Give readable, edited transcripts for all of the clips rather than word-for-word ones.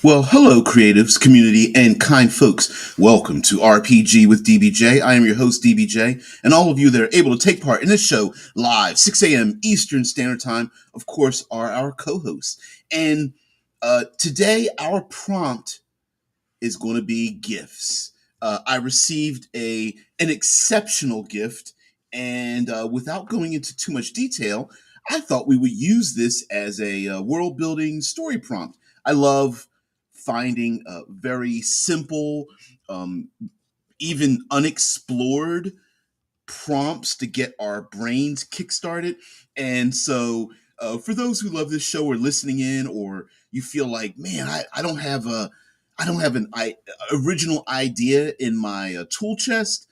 Well, hello, creatives, community, and kind folks. Welcome to RPG with DBJ. I am your host, DBJ, and all of you that are able to take part in this show live, 6 a.m. Eastern Standard Time, of course, are our co hosts. And today, our prompt is going to be gifts. I received an exceptional gift, and without going into too much detail, I thought we would use this as a world building story prompt. I love finding very simple, um, even unexplored prompts to get our brains kickstarted. And so, for those who love this show or listening in, or you feel like, man, I don't have an original idea in my tool chest.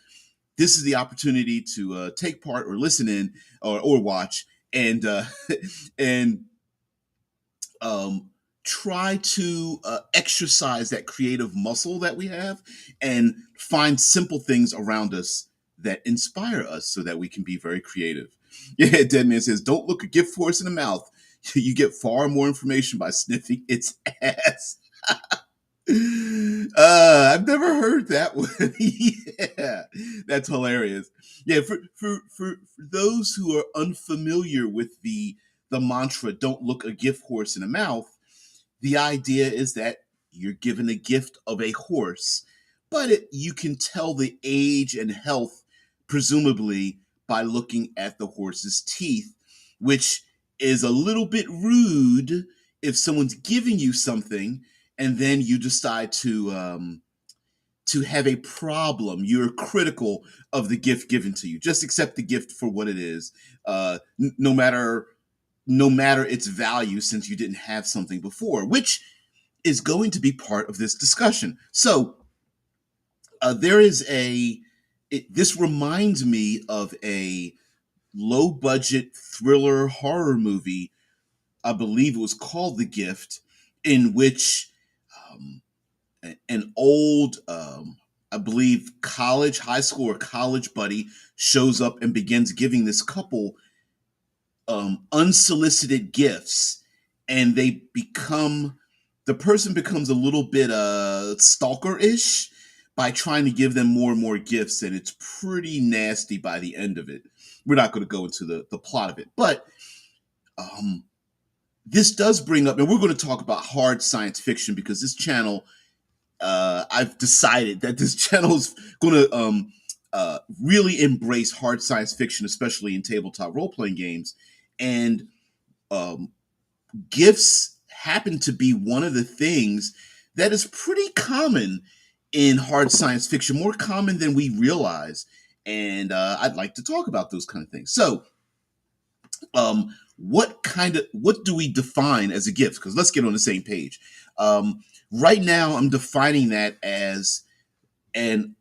This is the opportunity to take part or listen in or watch and and um, try to exercise that creative muscle that we have and find simple things around us that inspire us so that we can be very creative. Yeah, Deadman says, don't look a gift horse in the mouth. You get far more information by sniffing its ass. I've never heard that one. Yeah, that's hilarious. Yeah, for those who are unfamiliar with the mantra "Don't look a gift horse in the mouth," the idea is that you're given a gift of a horse, but you can tell the age and health, presumably by looking at the horse's teeth, which is a little bit rude if someone's giving you something and then you decide to have a problem. You're critical of the gift given to you. Just accept the gift for what it is, no matter its value, since you didn't have something before, which is going to be part of this discussion. So there is this reminds me of a low budget thriller horror movie. I believe it was called The Gift, in which um, an old, I believe, high school or college buddy shows up and begins giving this couple unsolicited gifts, and the person becomes a little bit stalker-ish by trying to give them more and more gifts, and it's pretty nasty by the end of it. We're not going to go into the plot of it, but um, this does bring up, and we're going to talk about hard science fiction because this channel, I've decided that this channel is going to really embrace hard science fiction, especially in tabletop role playing games. And um, gifts happen to be one of the things that is pretty common in hard science fiction, more common than we realize. And I'd like to talk about those kind of things. So, what do we define as a gift? Because let's get on the same page. Right now, I'm defining that as an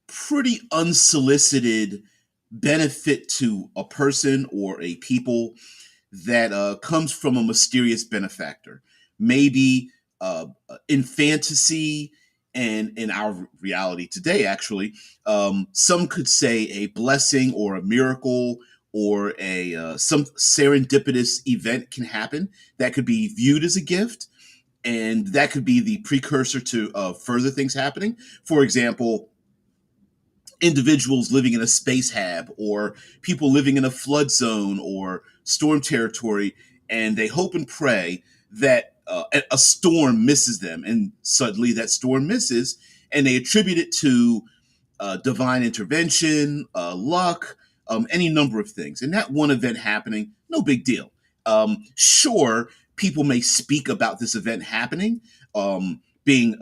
pretty unsolicited benefit to a person or a people that comes from a mysterious benefactor. Maybe in fantasy and in our reality today, actually, some could say a blessing or a miracle or a some serendipitous event can happen that could be viewed as a gift, and that could be the precursor to further things happening. For example, individuals living in a space hab or people living in a flood zone or storm territory, and they hope and pray that a storm misses them, and suddenly that storm misses, and they attribute it to divine intervention, luck, any number of things. And that one event happening, no big deal. Sure, people may speak about this event happening, being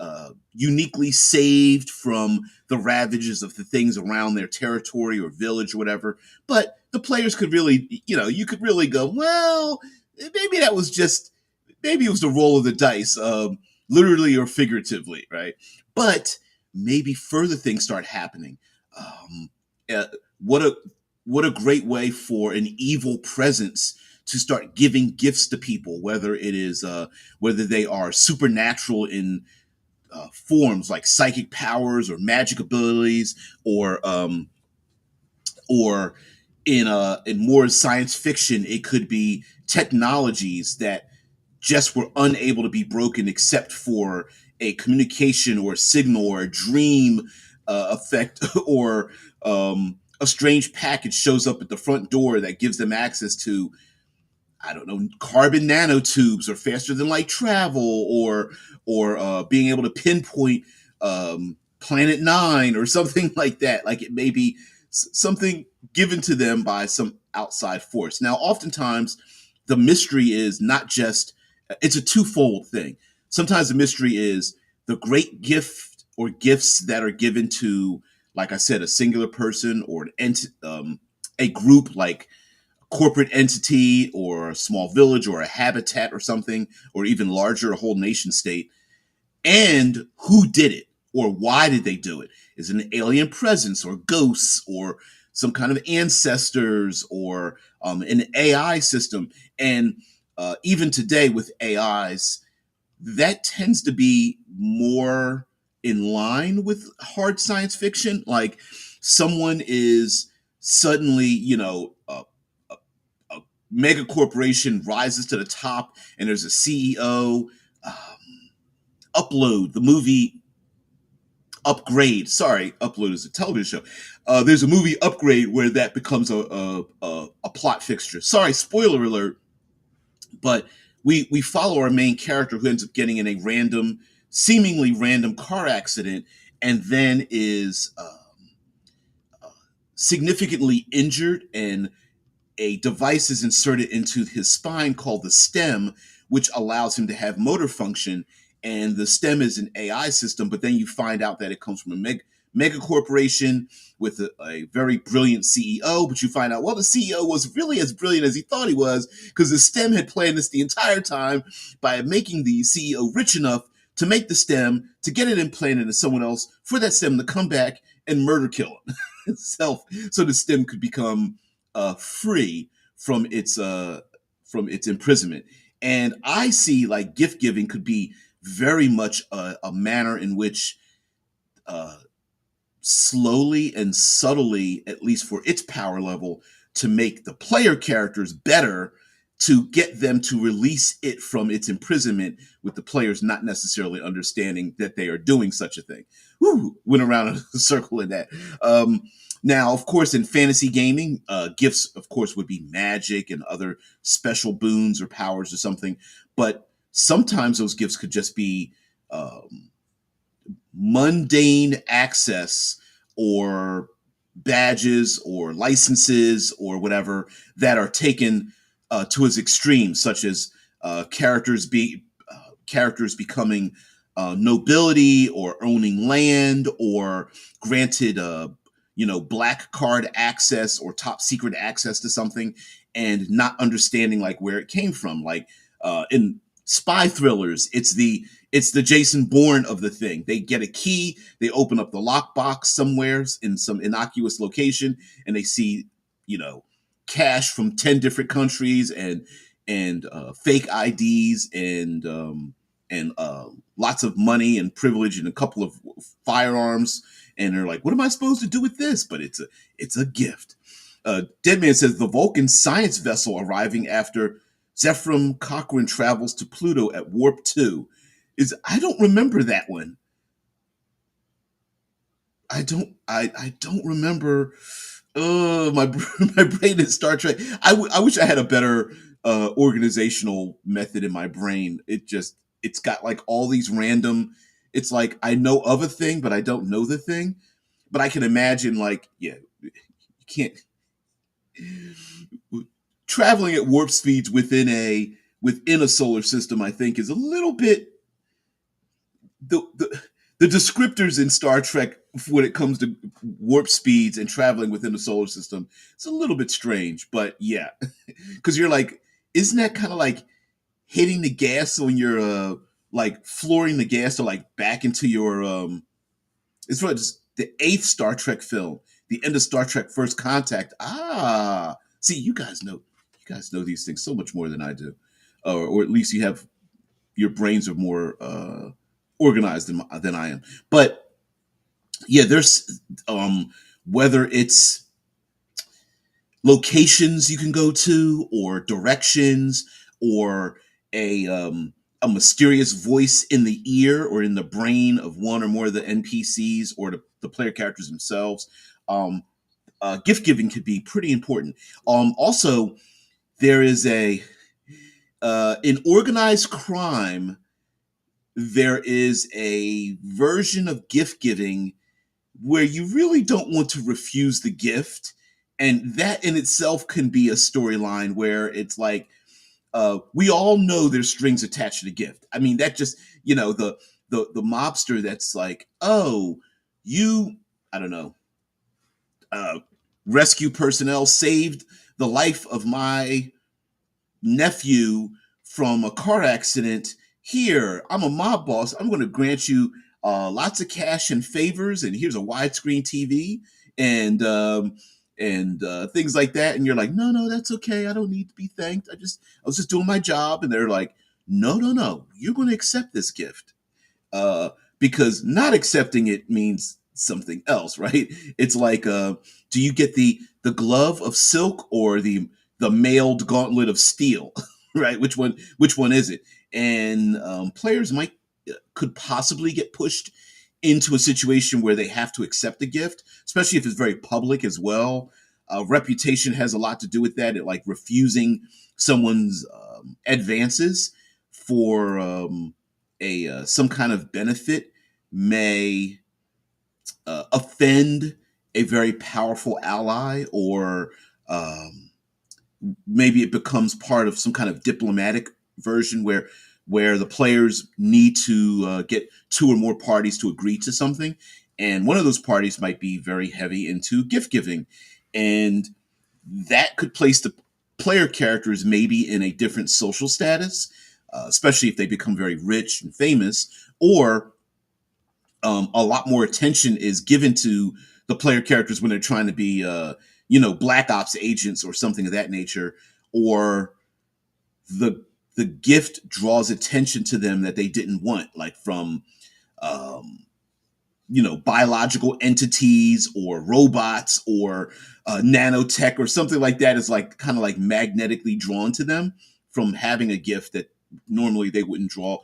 uniquely saved from the ravages of the things around their territory or village or whatever. But the players could really, you could really go, well, maybe that was just, maybe it was the roll of the dice, literally or figuratively, right? But maybe further things start happening. Um, uh, what a what a great way for an evil presence to start giving gifts to people, whether they are supernatural in forms like psychic powers or magic abilities, or in more science fiction, it could be technologies that just were unable to be broken except for a communication or a signal or a dream effect or a strange package shows up at the front door that gives them access to, I don't know, carbon nanotubes or faster than light travel or being able to pinpoint Planet Nine or something like that. Like it may be something given to them by some outside force. Now, oftentimes, the mystery is not just, it's a twofold thing. Sometimes the mystery is the great gift or gifts that are given to, like I said, a singular person or a group like corporate entity or a small village or a habitat or something, or even larger, a whole nation state, and who did it or why did they do it? Is it an alien presence or ghosts or some kind of ancestors or an AI system? And even today with AIs, that tends to be more in line with hard science fiction. Like someone is suddenly, a mega corporation rises to the top and there's a CEO. Upload, the movie Upgrade. Sorry, Upload is a television show. There's a movie Upgrade where that becomes a plot fixture. Sorry, spoiler alert. But we follow our main character who ends up getting in a random, seemingly random car accident, and then is significantly injured, and a device is inserted into his spine called the stem, which allows him to have motor function. And the stem is an AI system, but then you find out that it comes from a mega corporation with a very brilliant CEO. But you find out, well, the CEO was really as brilliant as he thought he was because the stem had planned this the entire time by making the CEO rich enough to make the stem, to get it implanted into someone else, for that stem to come back and murder kill him itself, so the stem could become free from its imprisonment. And I see like gift giving could be very much a manner in which uh, slowly and subtly, at least for its power level, to make the player characters better, to get them to release it from its imprisonment, with the players not necessarily understanding that they are doing such a thing. Whew, went around in a circle in that. Now, of course, in fantasy gaming, gifts, of course, would be magic and other special boons or powers or something. But sometimes those gifts could just be mundane access or badges or licenses or whatever that are taken to its extreme, such as characters becoming nobility or owning land or granted black card access or top secret access to something and not understanding like where it came from. Like in spy thrillers, it's the Jason Bourne of the thing. They get a key, they open up the lockbox somewhere in some innocuous location, and they see, cash from 10 different countries and fake IDs and lots of money and privilege and a couple of firearms. And they're like, "What am I supposed to do with this?" But it's a gift. Deadman says the Vulcan science vessel arriving after Zephram Cochrane travels to Pluto at Warp 2. I don't remember that one. I don't remember. My my brain is Star Trek. I wish I had a better organizational method in my brain. It's got like all these random. It's like I know of a thing, but I don't know the thing. But I can imagine, like, yeah, you can't traveling at warp speeds within a solar system. I think is a little bit the descriptors in Star Trek when it comes to warp speeds and traveling within the solar system. It's a little bit strange, but yeah, because you're like, isn't that kind of like hitting the gas when you're like flooring the gas to like back into your it's what the eighth Star Trek film, the end of Star Trek First Contact. See, you guys know these things so much more than I do, or at least you have your brains are more organized than I am. But yeah, there's whether it's locations you can go to or directions or a mysterious voice in the ear or in the brain of one or more of the NPCs or the player characters themselves. Um, Gift giving could be pretty important. Also, there is a in organized crime. There is a version of gift giving where you really don't want to refuse the gift, and that in itself can be a storyline where it's like we all know there's strings attached to the gift. I mean, that just the mobster that's like, oh, you, I don't know, uh, rescue personnel saved the life of my nephew from a car accident. Here, I'm a mob boss. I'm going to grant you lots of cash and favors, and here's a widescreen TV and things like that. And you're like, no, no, that's okay. I don't need to be thanked. I was just doing my job. And they're like, no, no, no, you're going to accept this gift uh, because not accepting it means something else, right? It's like, do you get the glove of silk or the mailed gauntlet of steel, right? Which one is it? And players might could possibly get pushed into a situation where they have to accept a gift, especially if it's very public as well. Reputation has a lot to do with that. It like refusing someone's advances for a some kind of benefit may offend a very powerful ally, or um, maybe it becomes part of some kind of diplomatic version where the players need to get two or more parties to agree to something, and one of those parties might be very heavy into gift giving, and that could place the player characters maybe in a different social status, especially if they become very rich and famous, or a lot more attention is given to the player characters when they're trying to be, black ops agents or something of that nature, or the the gift draws attention to them that they didn't want, like from um, biological entities or robots or nanotech or something like that is like kind of like magnetically drawn to them from having a gift that normally they wouldn't draw.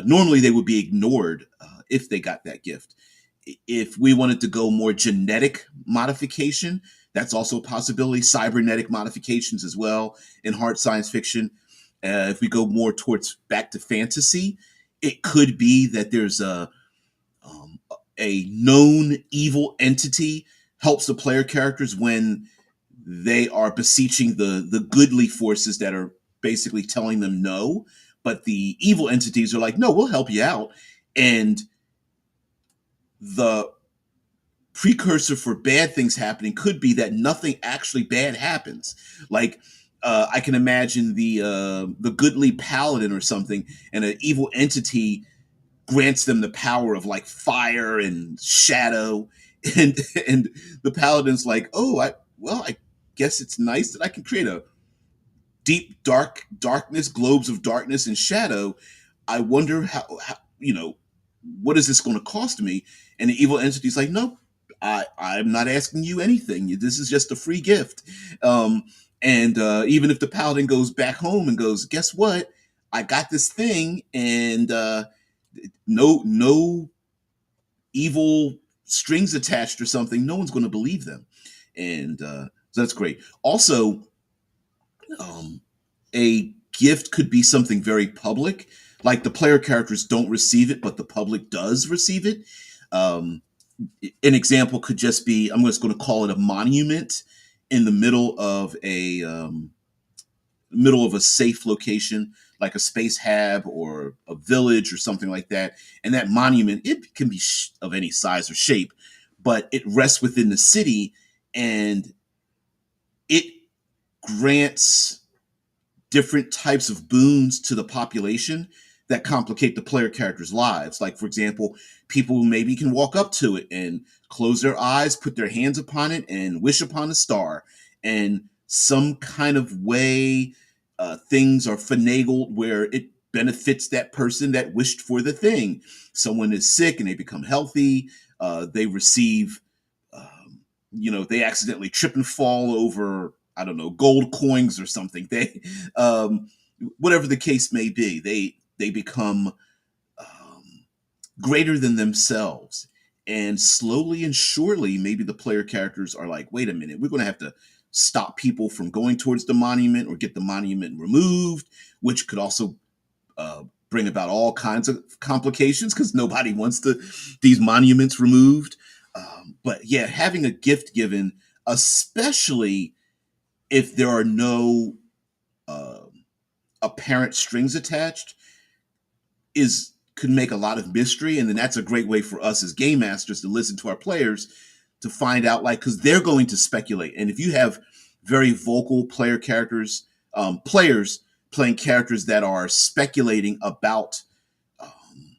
Normally they would be ignored if they got that gift. If we wanted to go more genetic modification, that's also a possibility. Cybernetic modifications as well in hard science fiction. If we go more towards back to fantasy, it could be that there's um, a known evil entity helps the player characters when they are beseeching the goodly forces that are basically telling them no, but the evil entities are like, no, we'll help you out. And the precursor for bad things happening could be that nothing actually bad happens. Like I can imagine the goodly paladin or something, and an evil entity grants them the power of like fire and shadow, and and the paladin's like, oh, I guess it's nice that I can create a deep darkness, globes of darkness and shadow. I wonder how what is this going to cost me? And the evil entity's like, no, I'm not asking you anything. This is just a free gift. Um, and even if the paladin goes back home and goes, guess what? I got this thing, and no evil strings attached or something. No one's going to believe them, and so that's great. Also, um, a gift could be something very public, like the player characters don't receive it, but the public does receive it. Um, an example could just be, I'm just going to call it a monument in the middle of a safe location, like a space hab or a village or something like that. And that monument, it can be of any size or shape, but it rests within the city, and it grants different types of boons to the population that complicate the player characters' lives. Like, for example, people who maybe can walk up to it and close their eyes, put their hands upon it, and wish upon a star. And some kind of way, things are finagled where it benefits that person that wished for the thing. Someone is sick and they become healthy. They receive they accidentally trip and fall over, I don't know, gold coins or something. They whatever the case may be, they become um, greater than themselves. And slowly and surely, maybe the player characters are like, wait a minute, we're going to have to stop people from going towards the monument or get the monument removed, which could also bring about all kinds of complications because nobody wants these monuments removed. But yeah, having a gift given, especially if there are no uh, apparent strings attached, is could make a lot of mystery, and then that's a great way for us as game masters to listen to our players to find out, like, because they're going to speculate. And if you have very vocal player characters, players playing characters that are speculating about um,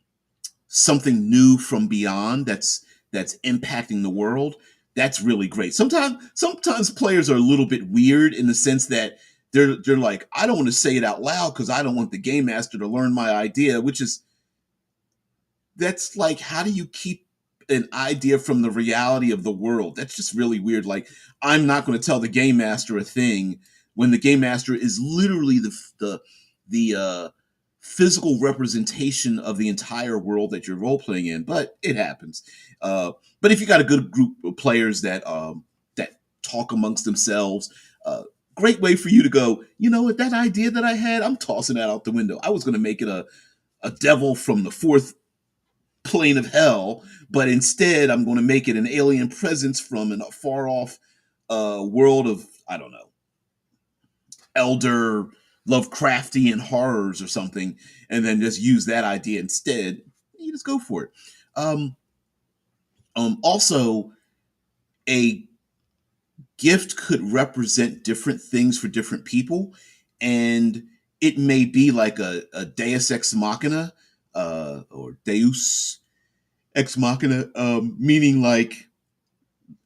something new from beyond that's impacting the world, that's really great. Sometimes players are a little bit weird in the sense that they're like, I don't want to say it out loud because I don't want the game master to learn my idea, which is that's like, how do you keep an idea from the reality of the world? That's just really weird. Like, I'm not going to tell the game master a thing when the game master is literally the physical representation of the entire world that you're role playing in. But it happens. But if you got a good group of players that talk amongst themselves, great way for you to go, you know what, that idea that I had, I'm tossing that out the window. I was going to make it a devil from the fourth plane of hell, but instead I'm going to make it an alien presence from a far off world of, I don't know, elder Lovecraftian horrors or something, and then just use that idea instead. You just go for it. Um, Also, a gift could represent different things for different people, and it may be like a Deus ex machina or Deus ex machina, meaning like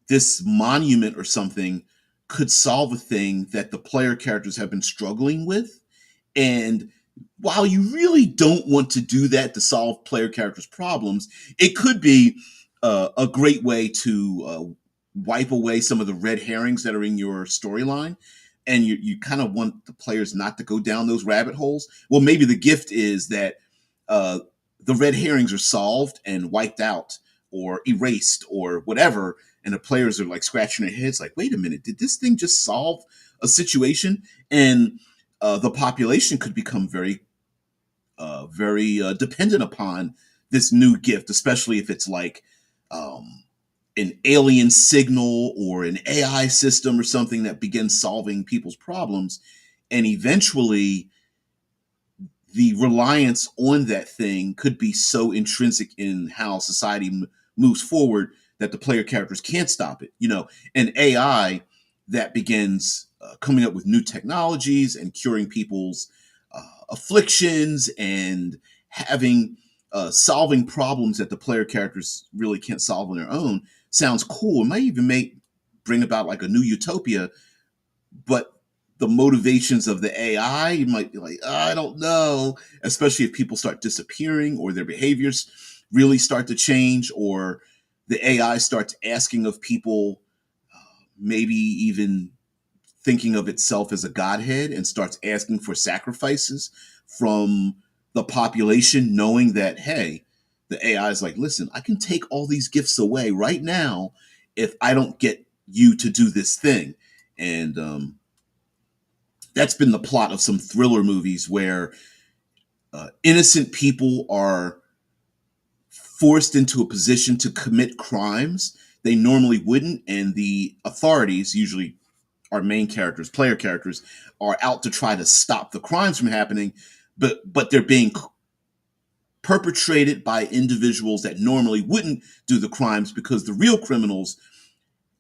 this monument or something could solve a thing that the player characters have been struggling with. And while you really don't want to do that to solve player characters' problems, it could be a great way to wipe away some of the red herrings that are in your storyline. And you kind of want the players not to go down those rabbit holes. Well, maybe the gift is that uh, the red herrings are solved and wiped out or erased or whatever. And the players are like scratching their heads, like, wait a minute, did this thing just solve a situation? And the population could become very dependent upon this new gift, especially if it's like um, an alien signal or an AI system or something that begins solving people's problems. And eventually, the reliance on that thing could be so intrinsic in how society moves forward that the player characters can't stop it. You know, an AI that begins coming up with new technologies and curing people's afflictions and having solving problems that the player characters really can't solve on their own sounds cool. It might even make bring about like a new utopia, but the motivations of the AI, you might be like, I don't know, especially if people start disappearing or their behaviors really start to change, or the AI starts asking of people, maybe even thinking of itself as a godhead and starts asking for sacrifices from the population, knowing that, hey, the AI is like, listen, I can take all these gifts away right now if I don't get you to do this thing. And that's been the plot of some thriller movies where innocent people are forced into a position to commit crimes they normally wouldn't, and the authorities, usually our main characters, player characters, are out to try to stop the crimes from happening, but they're being perpetrated by individuals that normally wouldn't do the crimes because the real criminals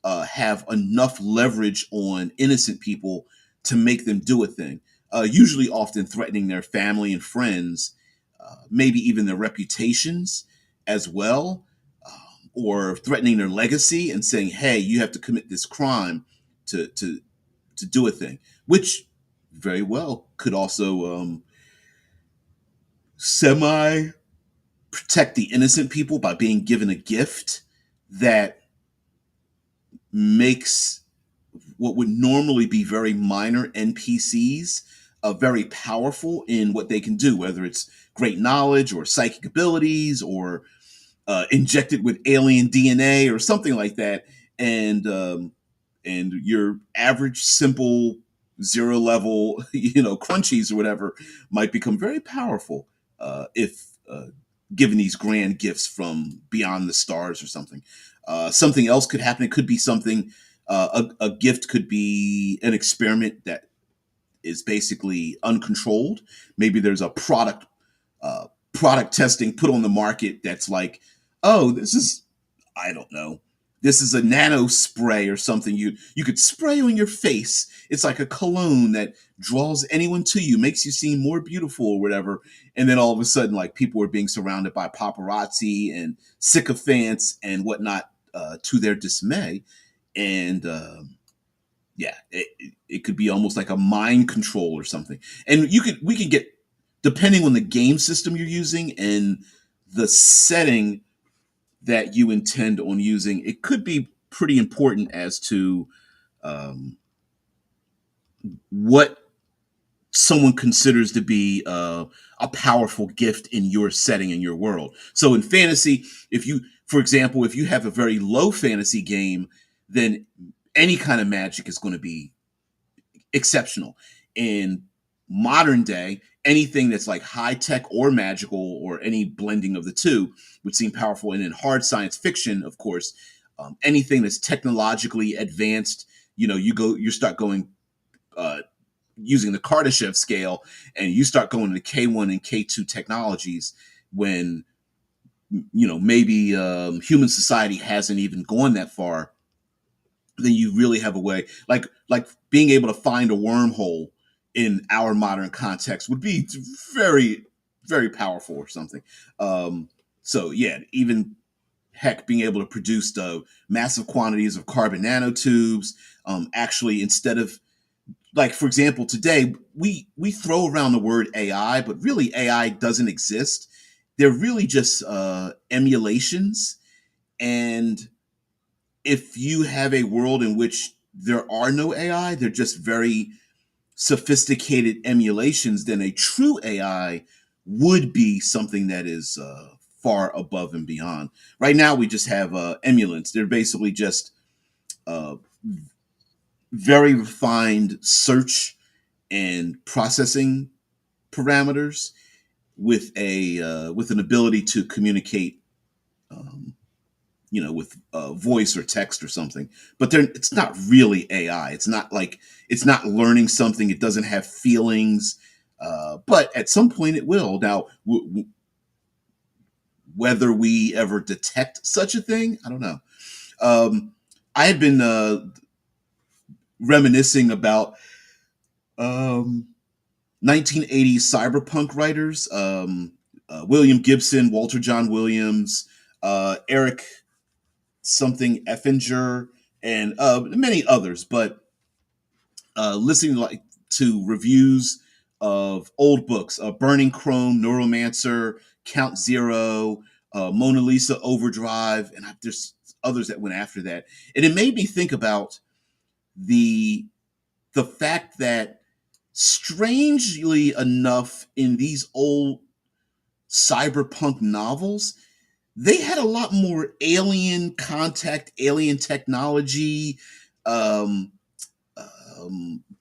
have enough leverage on innocent people to make them do a thing. Usually, often threatening their family and friends, maybe even their reputations as well, or threatening their legacy and saying, "Hey, you have to commit this crime to to do a thing," which very well could also semi protect the innocent people by being given a gift that makes what would normally be very minor NPCs very powerful in what they can do, whether it's great knowledge or psychic abilities or injected with alien DNA or something like that, and your average simple zero level crunchies or whatever might become very powerful if given these grand gifts from beyond the stars or something. Something else could happen. It could be something. A gift could be an experiment that is basically uncontrolled. Maybe there's a product testing put on the market that's like, oh, this is, I don't know, this is a nano spray or something you could spray on your face. It's like a cologne that draws anyone to you, makes you seem more beautiful or whatever. And then all of a sudden, like, people are being surrounded by paparazzi and sycophants and whatnot, to their dismay. And yeah, it could be almost like a mind control or something. And we can get, depending on the game system you're using and the setting that you intend on using, it could be pretty important as to um, what someone considers to be a powerful gift in your setting, in your world. So in fantasy, if you, for example, if you have a very low fantasy game, then any kind of magic is going to be exceptional. In modern day, anything that's like high tech or magical or any blending of the two would seem powerful. And in hard science fiction, of course, anything that's technologically advanced, you start going, uh, using the Kardashev scale, and you start going to K1 and K2 technologies when maybe human society hasn't even gone that far. Then you really have a way, like being able to find a wormhole in our modern context would be very, very powerful or something. Um, so yeah, even heck, being able to produce the massive quantities of carbon nanotubes, actually, instead of, like, for example, today we throw around the word AI, but really AI doesn't exist. They're really just emulations. And if you have a world in which there are no AI, they're just very sophisticated emulations, then a true AI would be something that is far above and beyond. Right now, we just have emulants. They're basically just uh, very refined search and processing parameters with a with an ability to communicate, um, with voice or text or something. But it's not really AI. It's not like, it's not learning something. It doesn't have feelings. But at some point it will. Now, whether we ever detect such a thing, I don't know. Um, I had been reminiscing about um, 1980s cyberpunk writers, William Gibson, Walter John Williams, Eric something Effinger, and many others. But listening to reviews of old books, Burning Chrome, Neuromancer, Count Zero, Mona Lisa Overdrive, and there's others that went after that, and it made me think about the the fact that, strangely enough, in these old cyberpunk novels, they had a lot more alien contact, alien technology, um,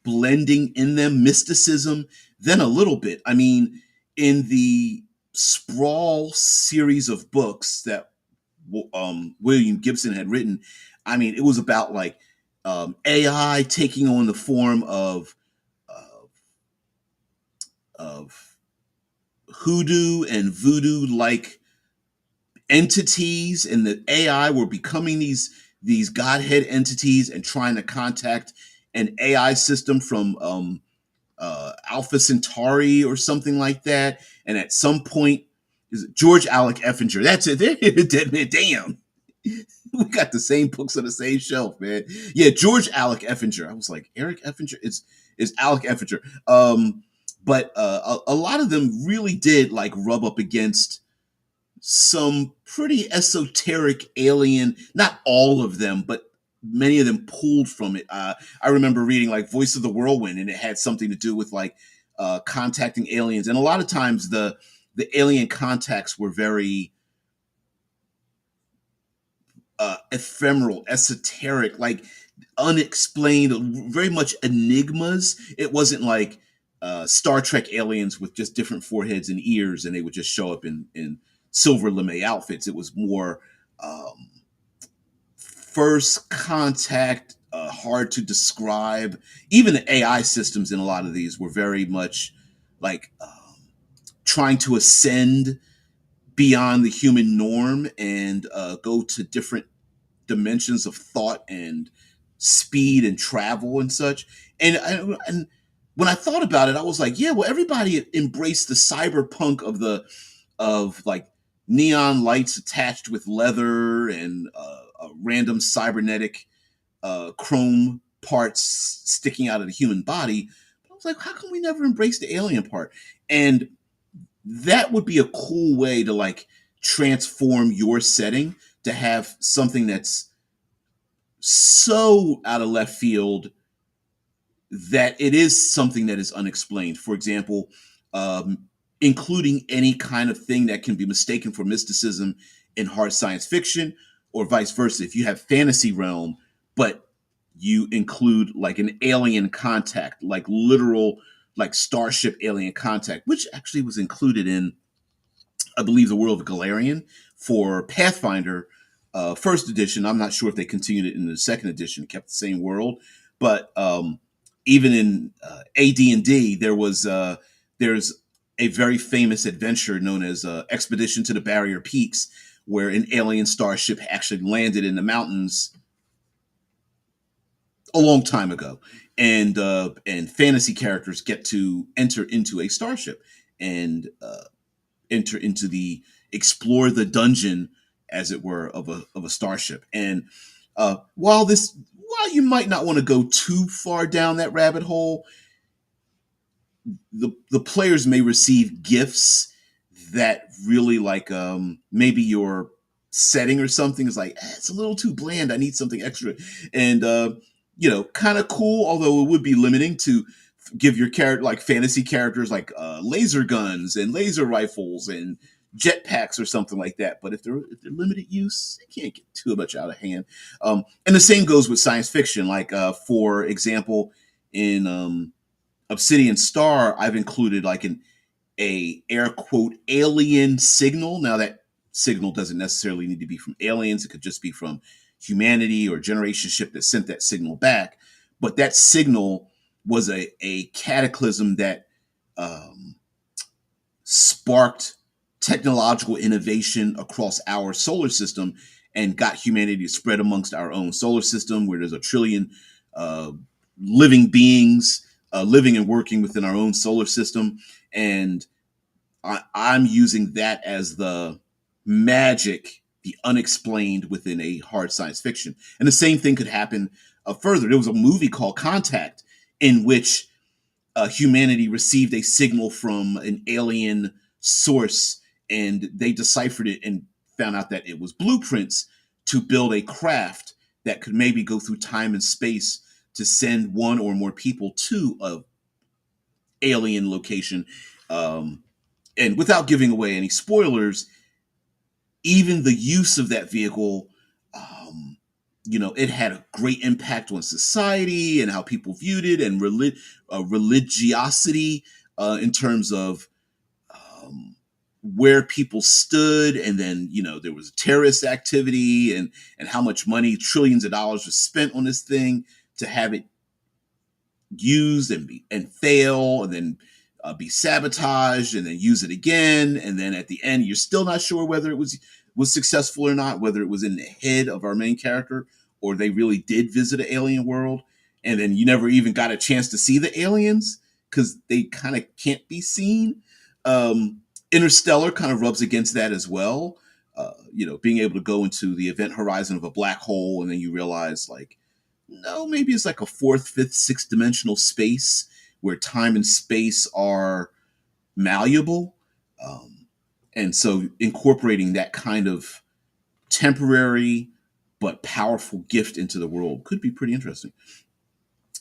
blending in them, mysticism, than a little bit. I mean, in the Sprawl series of books that William Gibson had written, I mean, it was about like AI taking on the form uh, of hoodoo and voodoo like entities, and the AI were becoming these godhead entities and trying to contact an AI system from Alpha Centauri or something like that. And at some point, is it George Alec Effinger? That's it. Dead man. Damn, we got the same books on the same shelf, man. Yeah, George Alec Effinger. I was like, Eric Effinger. It's Alec Effinger. But a lot of them really did like rub up against some pretty esoteric alien, not all of them, but many of them pulled from it. I remember reading like Voice of the Whirlwind, and it had something to do with like contacting aliens, and a lot of times the alien contacts were very ephemeral, esoteric, like unexplained, very much enigmas. It wasn't like Star Trek aliens with just different foreheads and ears, and they would just show up in silver lame outfits. It was more um, first contact, hard to describe. Even the AI systems in a lot of these were very much like trying to ascend beyond the human norm and go to different dimensions of thought and speed and travel and such. And when I thought about it, I was like, yeah, well, everybody embraced the cyberpunk of like neon lights attached with leather and random cybernetic chrome parts sticking out of the human body. But I was like, how come we never embrace the alien part? And that would be a cool way to like transform your setting to have something that's so out of left field that it is something that is unexplained. For example, um, including any kind of thing that can be mistaken for mysticism in hard science fiction, or vice versa. If you have fantasy realm, but you include like an alien contact, like literal, like starship alien contact, which actually was included in, I believe, the World of Galarian for Pathfinder first edition. I'm not sure if they continued it in the second edition, kept the same world, but even in AD&D, there's a very famous adventure known as Expedition to the Barrier Peaks, where an alien starship actually landed in the mountains a long time ago, and fantasy characters get to enter into a starship and enter into the explore the dungeon, as it were, of a starship. And while you might not want to go too far down that rabbit hole, the players may receive gifts that really like maybe your setting or something is like it's a little too bland, I need something extra. And kind of cool, although it would be limiting to give your character like fantasy characters like laser guns and laser rifles and jetpacks or something like that. But if they're limited use, it can't get too much out of hand. And the same goes with science fiction. Like for example, in Obsidian Star, I've included like an a air quote alien signal. Now that signal doesn't necessarily need to be from aliens; it could just be from humanity or generation ship that sent that signal back. But that signal was a cataclysm that um, sparked technological innovation across our solar system and got humanity to spread amongst our own solar system, where there's a trillion uh, living beings living and working within our own solar system. And I'm using that as the magic, the unexplained within a hard science fiction. And the same thing could happen further. There was a movie called Contact in which humanity received a signal from an alien source, and they deciphered it and found out that it was blueprints to build a craft that could maybe go through time and space to send one or more people to a alien location. And without giving away any spoilers, even the use of that vehicle, um, it had a great impact on society and how people viewed it, and religiosity in terms of where people stood. And then there was terrorist activity, and how much money, trillions of dollars, was spent on this thing to have it used and fail, and then be sabotaged, and then use it again, and then at the end you're still not sure whether it was successful or not, whether it was in the head of our main character or they really did visit an alien world. And then you never even got a chance to see the aliens because they kind of can't be seen. Interstellar kind of rubs against that as well. Being able to go into the event horizon of a black hole, and then you realize like, no, maybe it's like a fourth, fifth, sixth dimensional space where time and space are malleable. Um, and so incorporating that kind of temporary but powerful gift into the world could be pretty interesting.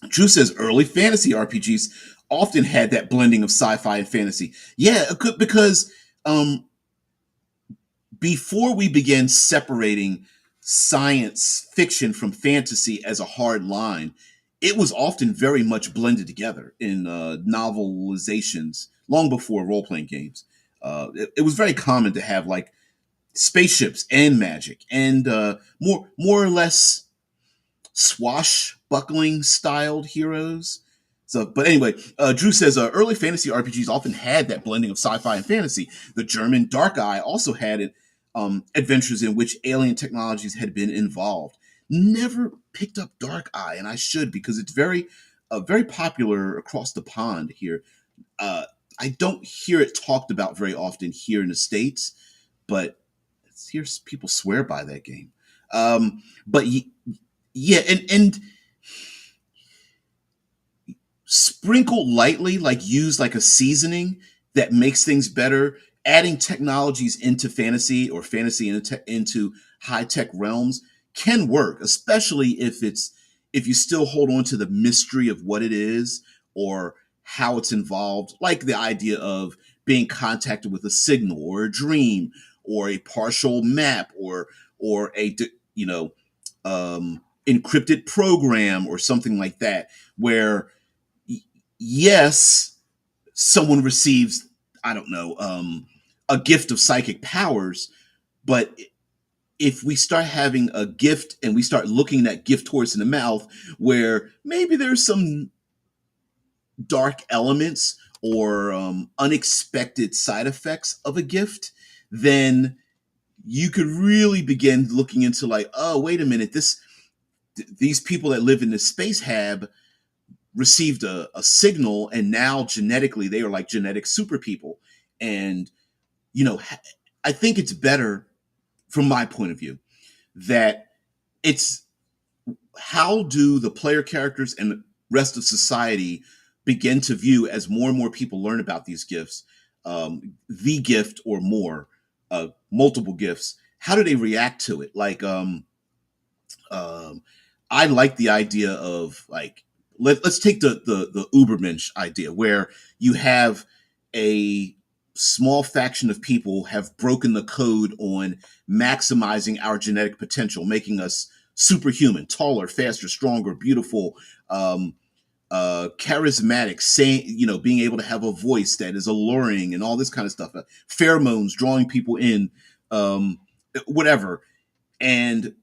Drew says early fantasy RPGs often had that blending of sci-fi and fantasy. Yeah, because um, before we began separating science fiction from fantasy as a hard line, it was often very much blended together in novelizations long before role playing games. It was very common to have like spaceships and magic and more or less swashbuckling styled heroes. So, but anyway, Drew says early fantasy RPGs often had that blending of sci-fi and fantasy. The German Dark Eye also had it, adventures in which alien technologies had been involved. Never picked up Dark Eye, and I should because it's very popular across the pond here. Uh, I don't hear it talked about very often here in the states, but here's people swear by that game. But yeah, and sprinkle lightly, like use like a seasoning that makes things better. Adding technologies into fantasy or fantasy into high tech realms can work, especially if you still hold on to the mystery of what it is or how it's involved, like the idea of being contacted with a signal or a dream or a partial map or you know encrypted program or something like that, where yes, someone receives, I don't know, a gift of psychic powers, but if we start having a gift and we start looking that gift horse in the mouth, where maybe there's some dark elements or unexpected side effects of a gift, then you could really begin looking into like, oh, wait a minute, these people that live in this space hab received a signal and now genetically they are like genetic super people. And you know, I think it's better from my point of view that it's how do the player characters and the rest of society begin to view as more and more people learn about these gifts, the gift or more, multiple gifts, how do they react to it? Like um, I like the idea of like let's take the Ubermensch idea where you have a small faction of people have broken the code on maximizing our genetic potential, making us superhuman, taller, faster, stronger, beautiful, um, charismatic, saying, being able to have a voice that is alluring and all this kind of stuff, pheromones, drawing people in, um, whatever. And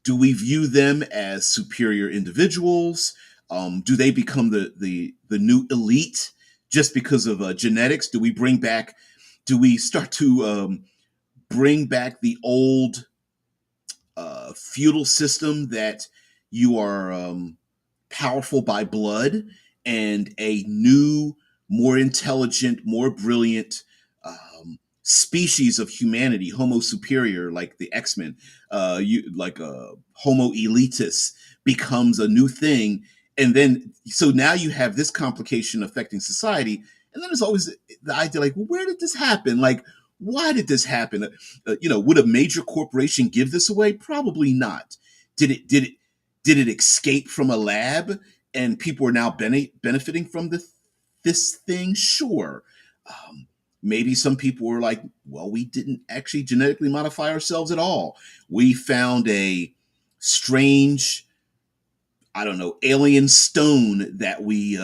do we view them as superior individuals? Do they become the new elite just because of genetics? Do we start to bring back the old feudal system that you are powerful by blood, and a new, more intelligent, more brilliant species of humanity, Homo superior, like the X-Men, you like a Homo elitis becomes a new thing, and then so now you have this complication affecting society, and then there's always the idea like, well, where did this happen? Like, why did this happen? Would a major corporation give this away? Probably not. Did it escape from a lab and people are now benefiting from this thing? Sure. Um, Maybe some people were like, well, we didn't actually genetically modify ourselves at all. We found a strange, I don't know, alien stone that we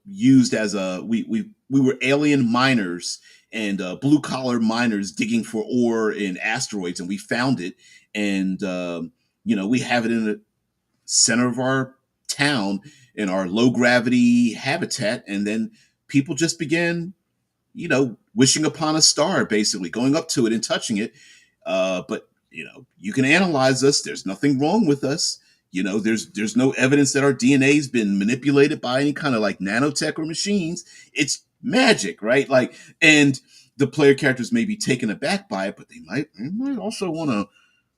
used as we were alien miners and blue collar miners digging for ore in asteroids, and we found it, and we have it in the center of our town in our low gravity habitat, and then people just began wishing upon a star, basically going up to it and touching it. But you can analyze us. There's nothing wrong with us. There's no evidence that our DNA has been manipulated by any kind of like nanotech or machines. It's magic, right? Like, and the player characters may be taken aback by it, but they might also want to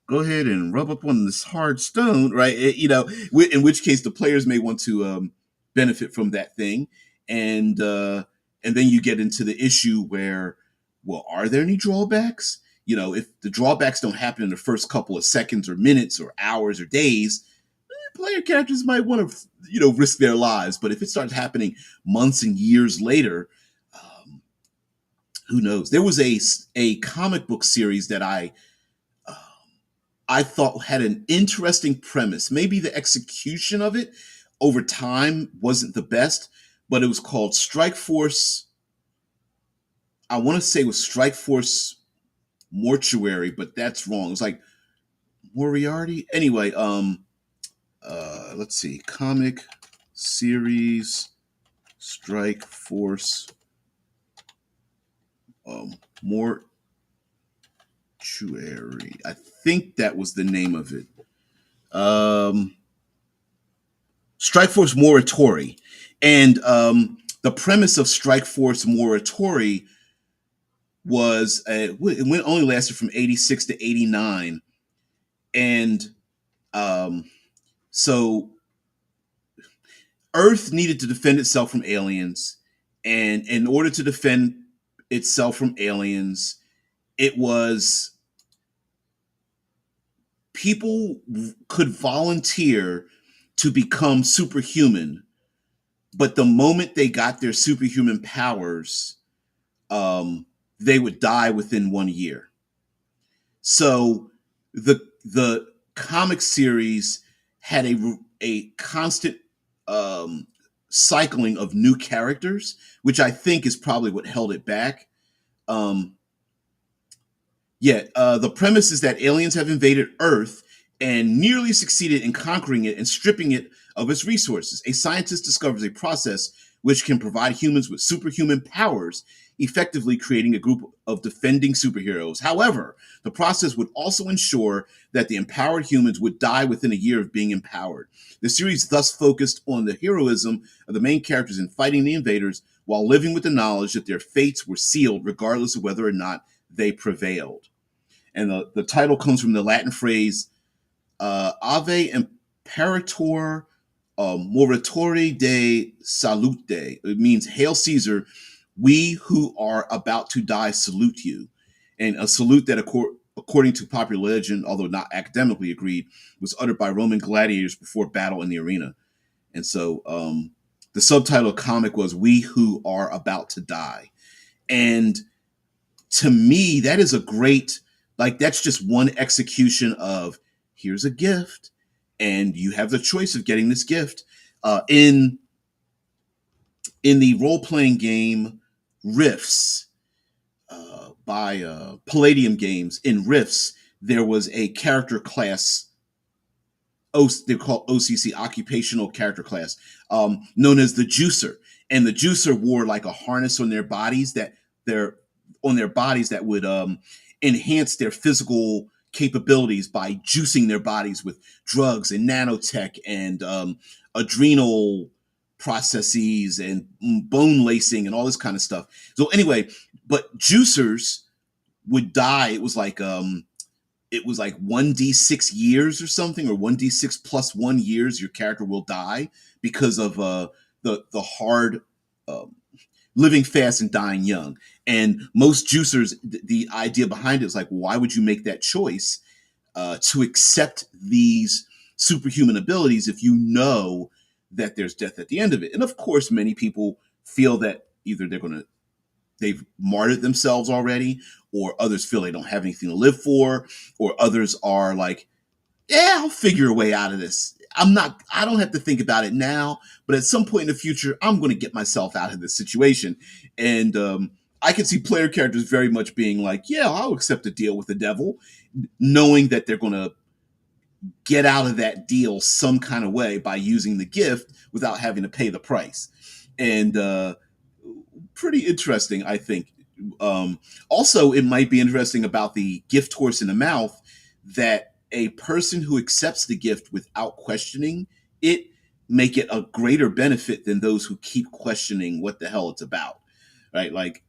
go ahead and rub up on this hard stone, right? In which case the players may want to benefit from that thing, and then you get into the issue where, well, are there any drawbacks? If the drawbacks don't happen in the first couple of seconds or minutes or hours or days, player characters might want to, risk their lives. But if it starts happening months and years later, um, who knows? There was a comic book series that uh, I thought had an interesting premise. Maybe the execution of it over time wasn't the best, but it was called Strike Force. I want to say it was Strike Force Mortuary, but that's wrong. It was like Moriarty. Anyway, let's see. Comic series Strike Force Mortuary. I think that was the name of it. Um Strike Force Moratori. And the premise of Strike Force Moratori was it only lasted from 86 to 89. And um, so Earth needed to defend itself from aliens. And in order to defend itself from aliens, it was people could volunteer to become superhuman, but the moment they got their superhuman powers, um, they would die within 1 year. So the comic series had a constant um, cycling of new characters, which I think is probably what held it back. Um, the premise is that aliens have invaded Earth and nearly succeeded in conquering it and stripping it of its resources. A scientist discovers a process which can provide humans with superhuman powers, effectively creating a group of defending superheroes. However, the process would also ensure that the empowered humans would die within a year of being empowered. The series thus focused on the heroism of the main characters in fighting the invaders while living with the knowledge that their fates were sealed regardless of whether or not they prevailed. And the title comes from the Latin phrase Ave Imperator Morituri de Salute. It means, Hail Caesar, we who are about to die salute you. And a salute that, according to popular legend, although not academically agreed, was uttered by Roman gladiators before battle in the arena. And so the subtitle of the comic was We Who Are About to Die. And to me, that is a great, like, that's just one execution of here's a gift, and you have the choice of getting this gift. In the role playing game Rifts by Palladium Games, in Rifts, there was a character class. They're called OCC, occupational character class, known as the Juicer. And the Juicer wore like a harness on their bodies that would enhance their physical capabilities by juicing their bodies with drugs and nanotech and adrenal processes and bone lacing and all this kind of stuff. So anyway, but juicers would die. It was like 1d6 years or something, or 1d6 plus 1 years your character will die because of the hard living fast and dying young. And most juicers, the idea behind it is like, why would you make that choice to accept these superhuman abilities if you know that there's death at the end of it? And of course, many people feel that either they've martyred themselves already, or others feel they don't have anything to live for, or others are like, yeah, I'll figure a way out of this. I don't have to think about it now, but at some point in the future, I'm going to get myself out of this situation. And I can see player characters very much being like, yeah, I'll accept a deal with the devil, knowing that they're going to get out of that deal some kind of way by using the gift without having to pay the price. And pretty interesting, I think. Also, it might be interesting about the gift horse in the mouth, that a person who accepts the gift without questioning it make it a greater benefit than those who keep questioning what the hell it's about. Right? Like,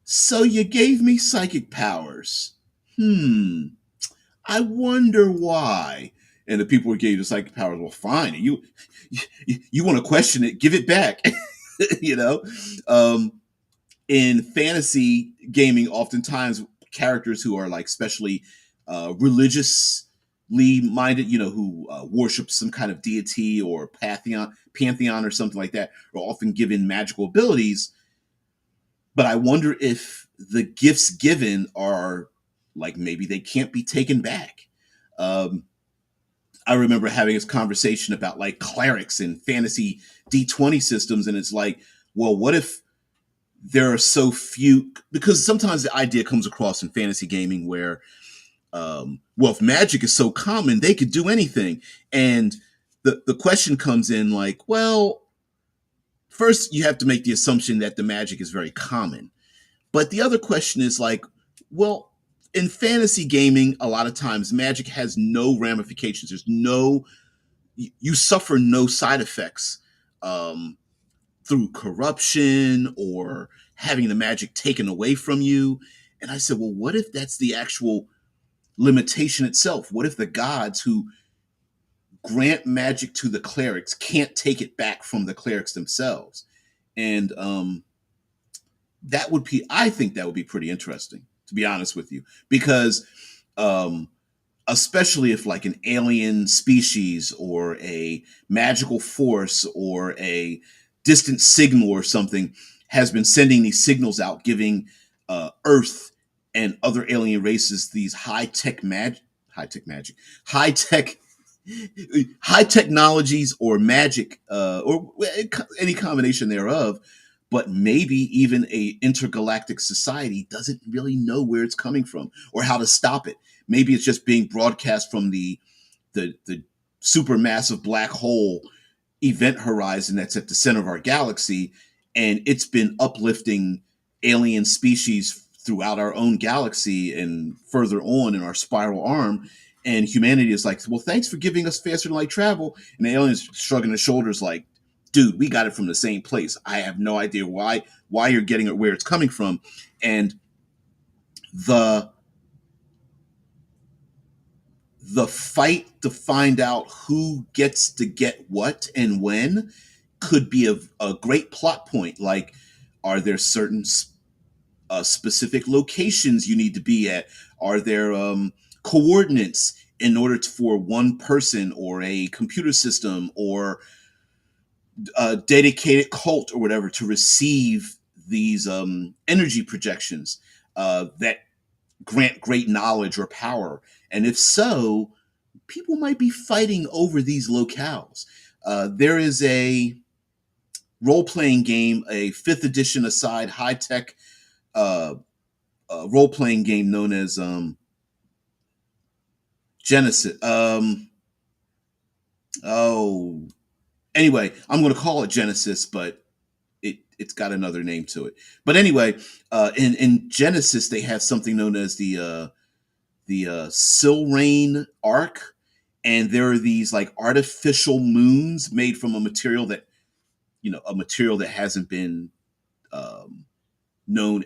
so you gave me psychic powers. I wonder why. And the people who gave you the psychic powers, well, fine. You want to question it, give it back. you know? In fantasy gaming, oftentimes characters who are like especially religious minded, who worship some kind of deity or pantheon or something like that, are often given magical abilities. But I wonder if the gifts given are like maybe they can't be taken back. Um, I remember having this conversation about like clerics and fantasy D20 systems, and it's like, well, what if there are so few? Because sometimes the idea comes across in fantasy gaming where, well, if magic is so common, they could do anything, and the question comes in like, well, first you have to make the assumption that the magic is very common. But the other question is like, well, in fantasy gaming, a lot of times magic has no ramifications. There's no, you suffer no side effects um, through corruption or having the magic taken away from you. And I said, well, what if that's the actual limitation itself? What if the gods who grant magic to the clerics can't take it back from the clerics themselves? And that would be, I think that would be pretty interesting, to be honest with you, because um, especially if like an alien species or a magical force or a distant signal or something has been sending these signals out, giving Earth and other alien races these high tech magic, high tech high technologies or magic or any combination thereof, but maybe even a intergalactic society doesn't really know where it's coming from or how to stop it. Maybe it's just being broadcast from the supermassive black hole event horizon that's at the center of our galaxy, and it's been uplifting alien species throughout our own galaxy and further on in our spiral arm. And humanity is like, well, thanks for giving us faster than light travel. And the aliens shrugging their shoulders like, dude, we got it from the same place. I have no idea why you're getting it, where it's coming from. And the the fight to find out who gets to get what and when could be a great plot point. Like, are there certain specific locations you need to be at? Are there coordinates in order for one person or a computer system or a dedicated cult or whatever to receive these energy projections that grant great knowledge or power? And if so, people might be fighting over these locales. There is a role playing game, a fifth edition aside, high tech uh, role playing game known as Genesis. Oh, anyway, I'm going to call it Genesis, but it's got another name to it. But anyway, in Genesis, they have something known as the Silrain Arc, and there are these like artificial moons made from a material that hasn't been um, known,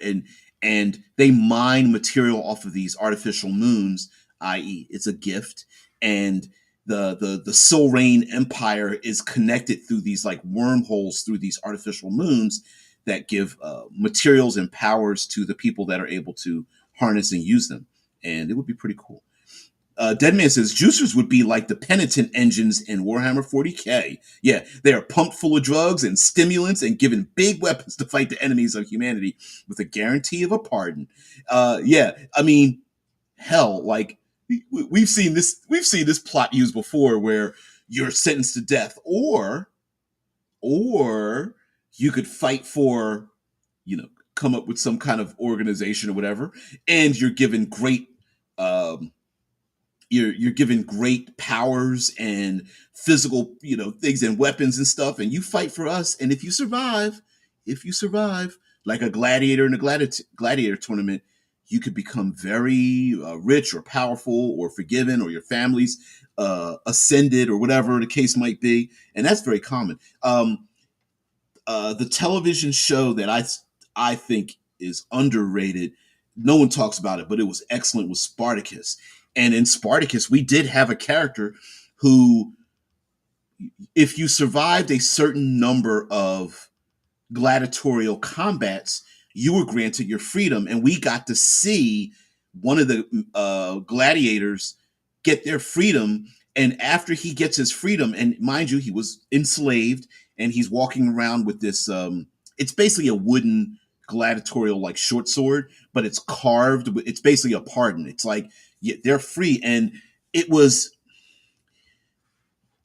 and they mine material off of these artificial moons, i.e., it's a gift, and the Silrain Empire is connected through these like wormholes through these artificial moons that give materials and powers to the people that are able to harness and use them, and it would be pretty cool. Deadman says juicers would be like the penitent engines in Warhammer 40K. Yeah, they are pumped full of drugs and stimulants and given big weapons to fight the enemies of humanity with a guarantee of a pardon. Yeah, I mean, hell, like we've seen this plot used before where you're sentenced to death, or you could fight for, come up with some kind of organization or whatever, and um, you're given great powers and physical, things and weapons and stuff, and you fight for us. And if you survive, like a gladiator in a gladiator tournament, you could become very rich or powerful or forgiven, or your family's ascended, or whatever the case might be. And that's very common. The television show that I think is underrated. No one talks about it, but it was excellent. Was Spartacus, and in Spartacus, we did have a character who, if you survived a certain number of gladiatorial combats, you were granted your freedom, and we got to see one of the gladiators get their freedom. And after he gets his freedom, and mind you, he was enslaved, and he's walking around with this. It's basically a wooden gladiatorial like short sword, but it's carved. It's basically a pardon. It's like, yeah, they're free, and it was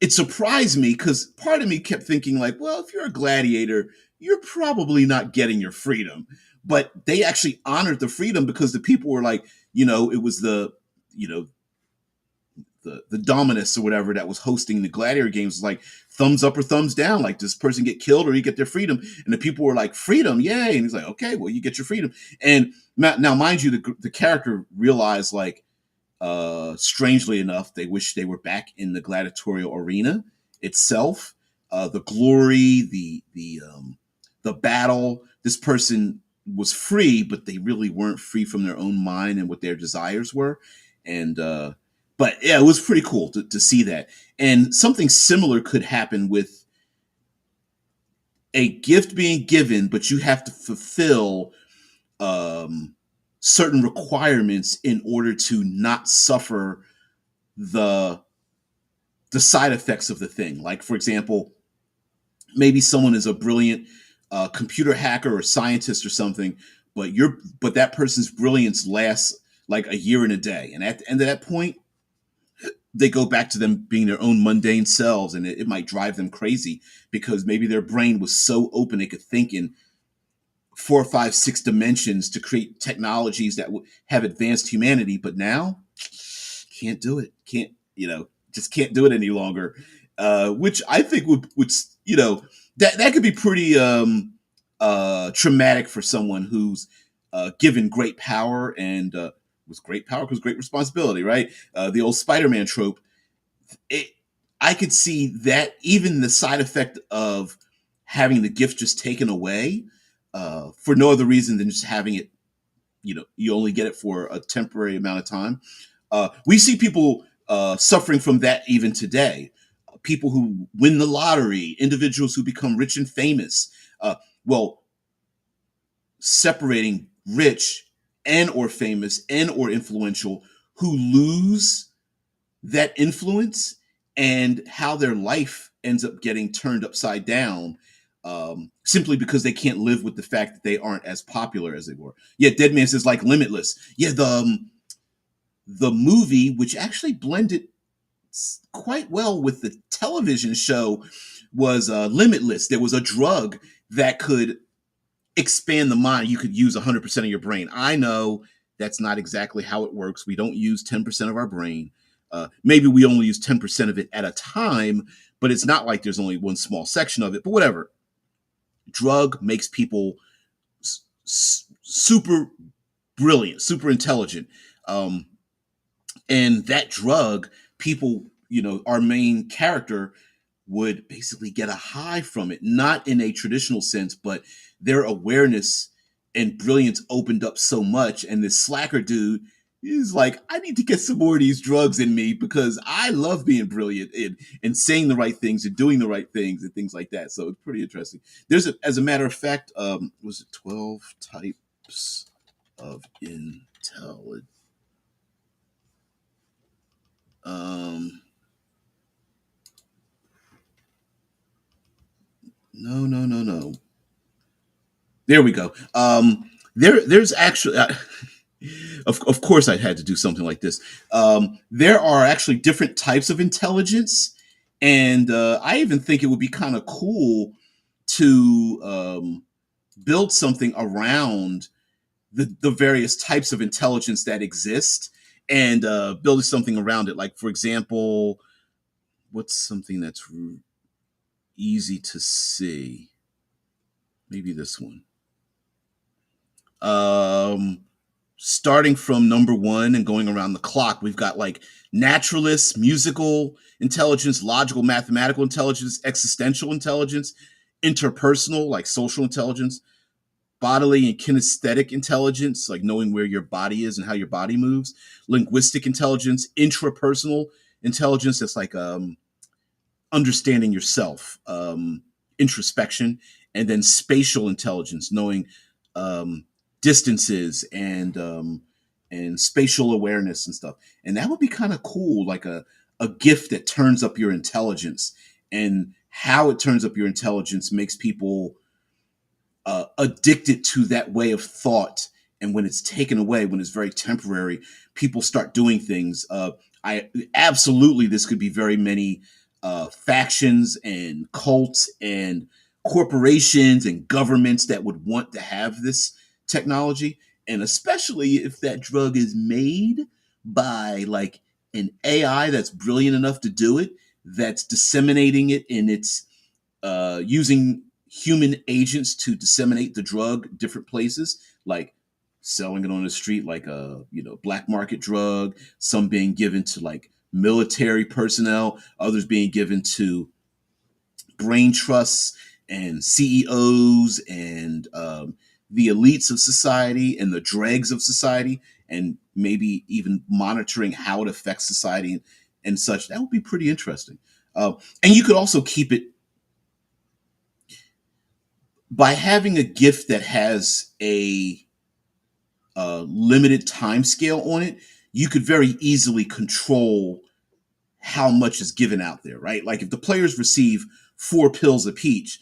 it surprised me because part of me kept thinking like, well, if you're a gladiator, you're probably not getting your freedom. But they actually honored the freedom because the people were like, it was you know, the Dominus or whatever that was hosting the gladiator games was like thumbs up or thumbs down, like this person get killed or you get their freedom. And the people were like, freedom, yay. And he's like, okay, well, you get your freedom. And now mind you, the character realized like, strangely enough, they wish they were back in the gladiatorial arena itself. The glory, the battle. This person was free, but they really weren't free from their own mind and what their desires were. And but yeah, it was pretty cool to see that. And something similar could happen with a gift being given, but you have to fulfill um, certain requirements in order to not suffer the the side effects of the thing. Like, for example, maybe someone is a brilliant computer hacker or scientist or something, but that person's brilliance lasts like a year and a day, and at the end of that point, they go back to them being their own mundane selves, and it might drive them crazy because maybe their brain was so open it could think in four, five, six dimensions to create technologies that would have advanced humanity, but now can't do it. Can't just can't do it any longer. Which I think would that could be pretty traumatic for someone who's given great power and with great power comes great responsibility, right? The old Spider-Man trope. It, I could see that even the side effect of having the gift just taken away for no other reason than just having it, you only get it for a temporary amount of time. We see people suffering from that even today. People who win the lottery, individuals who become rich and famous. Well, separating rich and or famous and or influential who lose that influence and how their life ends up getting turned upside down simply because they can't live with the fact that they aren't as popular as they were. Yeah, Dead Man says like Limitless. Yeah, the movie, which actually blended quite well with the television show, was Limitless. There was a drug that could expand the mind. You could use 100% of your brain. I know that's not exactly how it works. We don't use 10% of our brain. Maybe we only use 10% of it at a time, but it's not like there's only one small section of it. But whatever. Drug makes people super brilliant, super intelligent. Um, and that drug, people, our main character would basically get a high from it, not in a traditional sense, but their awareness and brilliance opened up so much. And this slacker dude is like, I need to get some more of these drugs in me because I love being brilliant and saying the right things and doing the right things and things like that. So it's pretty interesting. As a matter of fact, was it 12 types of intelligence? No, no, no, no. There we go. There's actually, of course, I had to do something like this. There are actually different types of intelligence, and I even think it would be kind of cool to build something around the various types of intelligence that exist, and building something around it. Like, for example, what's something that's easy to see? Maybe this one. Um, Starting from number one and going around the clock, we've got like naturalist, musical intelligence, logical, mathematical intelligence, existential intelligence, interpersonal, like social intelligence, bodily and kinesthetic intelligence, like knowing where your body is and how your body moves, linguistic intelligence, intrapersonal intelligence, that's like understanding yourself, introspection, and then spatial intelligence, knowing um, distances and spatial awareness and stuff. And that would be kind of cool, like a gift that turns up your intelligence. And how it turns up your intelligence makes people addicted to that way of thought. And when it's taken away, when it's very temporary, people start doing things. I absolutely, this could be very many factions and cults and corporations and governments that would want to have this technology. And especially if that drug is made by like an AI that's brilliant enough to do it, that's disseminating it in its using human agents to disseminate the drug different places, like selling it on the street like a black market drug, some being given to like military personnel, others being given to brain trusts and CEOs and the elites of society and the dregs of society, and maybe even monitoring how it affects society and such. That would be pretty interesting. And you could also keep it by having a gift that has a limited time scale on it. You could very easily control how much is given out there, right? Like if the players receive 4 pills a piece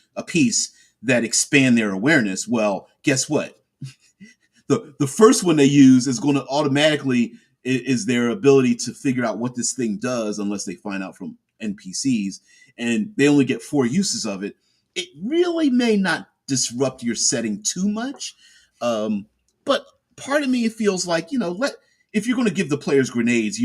that expand their awareness, well, guess what? The first one they use is going to automatically is their ability to figure out what this thing does, unless they find out from NPCs, and they only get 4 uses of it. It really may not disrupt your setting too much, but part of me feels like let if you're going to give the players grenades,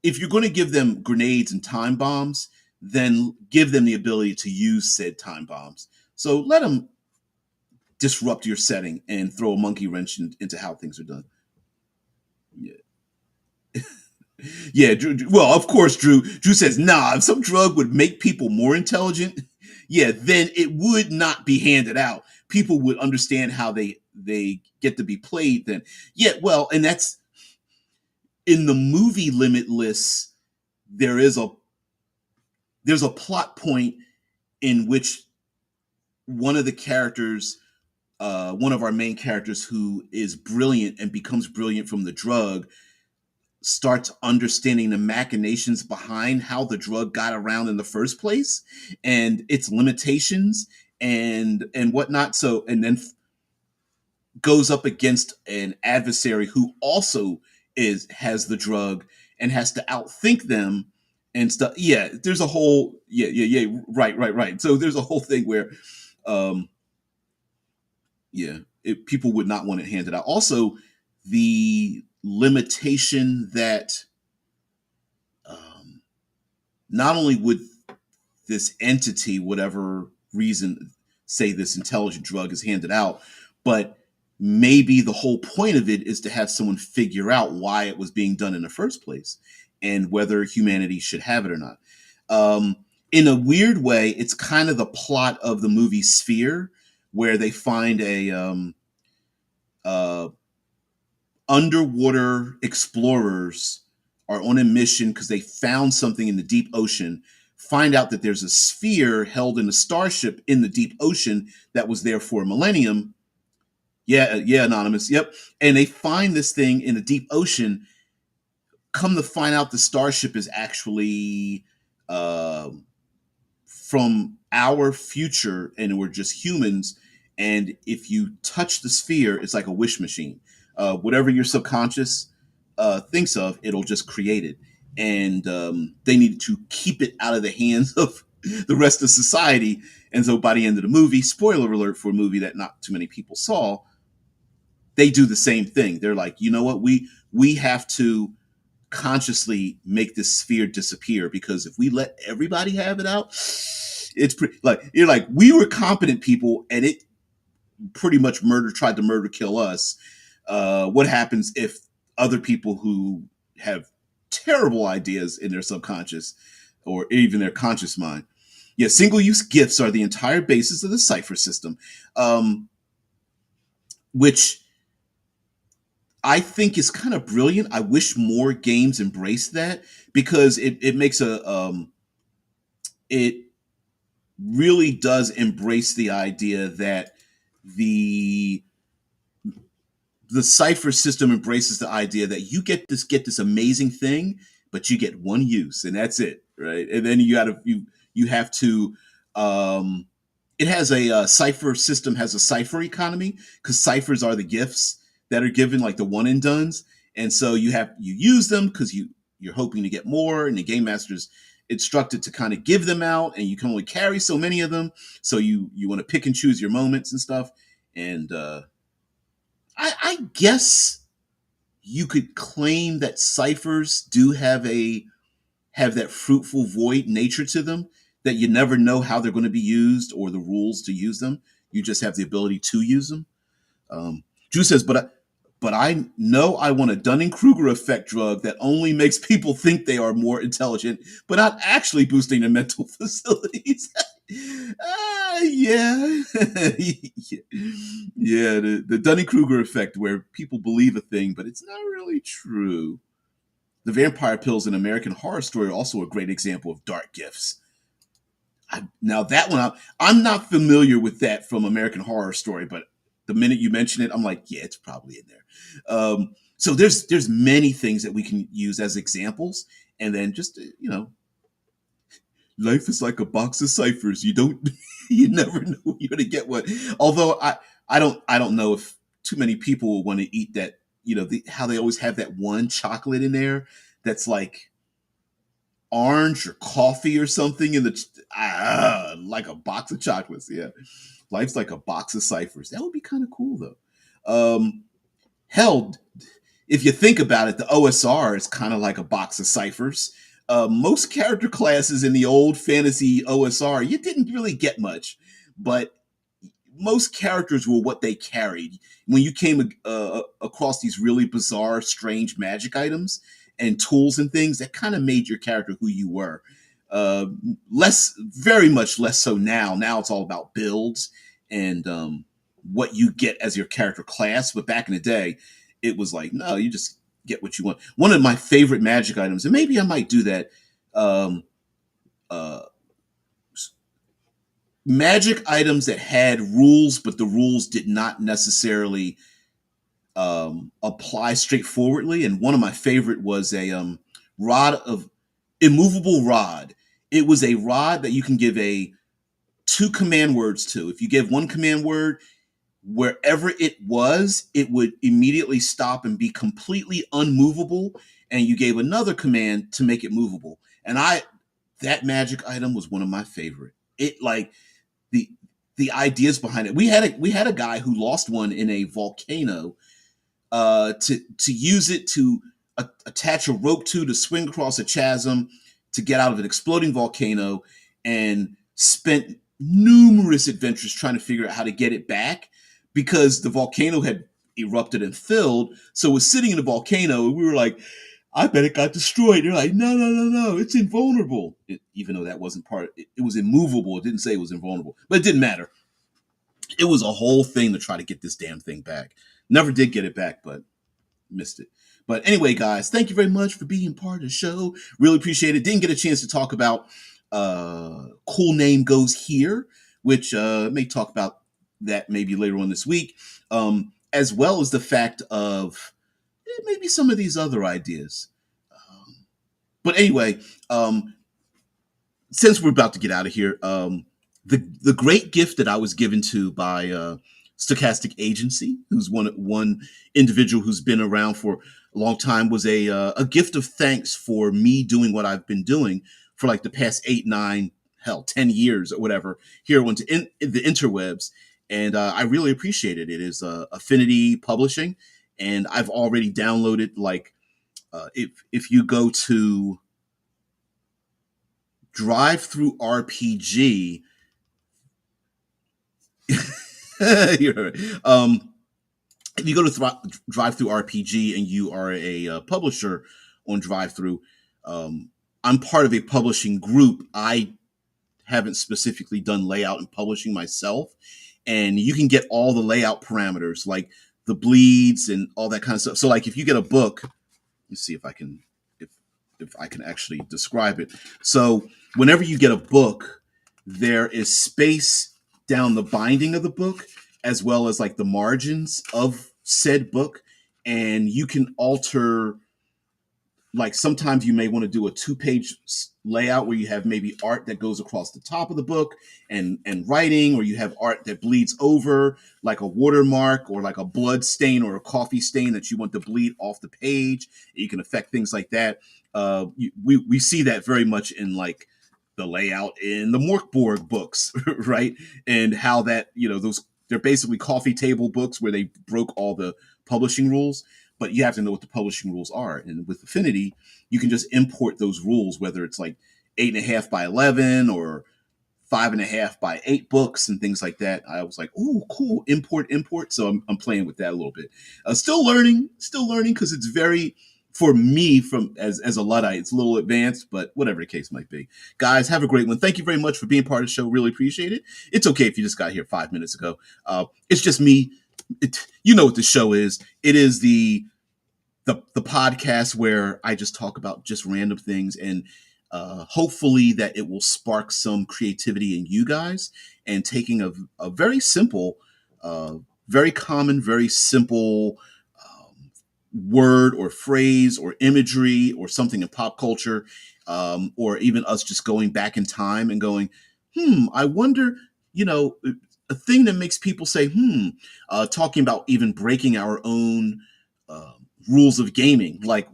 if you're going to give them grenades and time bombs, then give them the ability to use said time bombs. So let them disrupt your setting and throw a monkey wrench into how things are done. Yeah. Yeah, well, of course, Drew says, nah, if some drug would make people more intelligent, yeah, then it would not be handed out. People would understand how they get to be played then. Yeah, well, and that's in the movie Limitless, there is a there's a plot point in which one of the characters, one of our main characters who is brilliant and becomes brilliant from the drug, starts understanding the machinations behind how the drug got around in the first place and its limitations and whatnot. So and then goes up against an adversary who also is has the drug and has to outthink them and stuff. Yeah, there's a whole yeah, right. So there's a whole thing where um yeah, people would not want it handed out. Also, the limitation that um, not only would this entity, whatever reason, say this intelligent drug is handed out, but maybe the whole point of it is to have someone figure out why it was being done in the first place and whether humanity should have it or not. Um, in a weird way, it's kind of the plot of the movie Sphere, where they find a uh, underwater explorers are on a mission because they found something in the deep ocean, find out that there's a sphere held in a starship in the deep ocean that was there for a millennium. Yeah, yeah, Anonymous. Yep. And they find this thing in the deep ocean. Come to find out the starship is actually uh, from our future and we're just humans. And if you touch the sphere, it's like a wish machine. Whatever your subconscious thinks of, it'll just create it. And they needed to keep it out of the hands of the rest of society. And so by the end of the movie, spoiler alert for a movie that not too many people saw, they do the same thing. They're like, you know what, we have to consciously make this sphere disappear, because if we let everybody have it out, it's pretty like you're like we were competent people and it pretty much tried to murder kill us. What happens if other people who have terrible ideas in their subconscious or even their conscious mind? Yeah, single use gifts are the entire basis of the cipher system, which I think is kind of brilliant. I wish more games embraced that, because it makes it really does embrace the idea that the the cipher system embraces the idea that you get this amazing thing, but you get one use, and that's it, right? And then you have to. Um, it has a cipher system has a cipher economy because ciphers are the gifts that are given, like the one and dones, and so you use them because you're hoping to get more, and the game master's instructed to kind of give them out, and you can only carry so many of them, so you want to pick and choose your moments and stuff, and I guess you could claim that ciphers do have that fruitful void nature to them, that you never know how they're going to be used or the rules to use them. You just have the ability to use them. Drew says, but I know I want a Dunning-Kruger effect drug that only makes people think they are more intelligent, but not actually boosting their mental facilities. Yeah. Yeah, the Dunning-Kruger effect, where people believe a thing, but it's not really true. The vampire pills in American Horror Story are also a great example of dark gifts. Now that one, I'm not familiar with that from American Horror Story, but the minute you mention it, I'm like, yeah, it's probably in there. So there's many things that we can use as examples, and then just life is like a box of ciphers. You don't, you never know when you're gonna get what. Although I don't know if too many people will want to eat that. How they always have that one chocolate in there that's like orange or coffee or something in the like a box of chocolates. Yeah, life's like a box of ciphers. That would be kind of cool though. Hell, if you think about it, the OSR is kind of like a box of ciphers. Most character classes in the old fantasy OSR, you didn't really get much, but most characters were what they carried. When you came across these really bizarre, strange magic items and tools and things, that kind of made your character who you were. Very much less so now. Now it's all about builds and what you get as your character class. But back in the day, it was like, no, you just get what you want. One of my favorite magic items, and maybe I might do that. Um, uh, Magic items that had rules, but the rules did not necessarily apply straightforwardly. And one of my favorite was a rod of immovable rod. It was a rod that you can give two command words to. If you give one command word, wherever it was, it would immediately stop and be completely unmovable. And you gave another command to make it movable. And that magic item was one of my favorite. It like the the ideas behind it. We had a guy who lost one in a volcano, to use it to attach a rope to swing across a chasm to get out of an exploding volcano, and spent numerous adventures trying to figure out how to get it back because the volcano had erupted and filled. So it was sitting in a volcano, and we were like, I bet it got destroyed. They're like, no, no, no, no, it's invulnerable. Even though that wasn't it was immovable. It didn't say it was invulnerable, but it didn't matter. It was a whole thing to try to get this damn thing back. Never did get it back, but missed it. But anyway, guys, thank you very much for being part of the show. Really appreciate it. Didn't get a chance to talk about Cool Name Goes Here, which may talk about that maybe later on this week, as well as the fact of maybe some of these other ideas. But anyway, since we're about to get out of here, the great gift that I was given to by Stochastic Agency, who's one individual who's been around for a long time, was a gift of thanks for me doing what I've been doing for like the past 8, 9, hell, 10 years or whatever here on in the interwebs, and I really appreciate it. It is Affinity Publishing, and I've already downloaded like if you go to Drive Through RPG. You're right. If you go to Drive Through RPG and you are a publisher on Drive Through, I'm part of a publishing group. I haven't specifically done layout and publishing myself, and you can get all the layout parameters like the bleeds and all that kind of stuff. So, like, if you get a book, let's see if I can if I can actually describe it. So, whenever you get a book, there is space down the binding of the book, as well as like the margins of said book, and you can alter, like sometimes you may want to do a 2-page layout where you have maybe art that goes across the top of the book and writing, or you have art that bleeds over like a watermark or like a blood stain or a coffee stain that you want to bleed off the page. You can affect things like that. We see that very much in like the layout in the Morkborg books, right? And how that, those, they're basically coffee table books where they broke all the publishing rules, but you have to know what the publishing rules are. And with Affinity, you can just import those rules, whether it's like 8.5 by 11 or 5.5 by 8 books and things like that. I was like, oh, cool, import. So I'm playing with that a little bit. Still learning because it's very, for me, from as a Luddite, it's a little advanced, but whatever the case might be. Guys, have a great one. Thank you very much for being part of the show. Really appreciate it. It's okay if you just got here 5 minutes ago. It's just me. You know what the show is. It is the podcast where I just talk about just random things, and hopefully that it will spark some creativity in you guys, and taking a very simple, very common, very simple word or phrase or imagery or something in pop culture, or even us just going back in time and going, I wonder, a thing that makes people say, talking about even breaking our own uh, rules of gaming. Like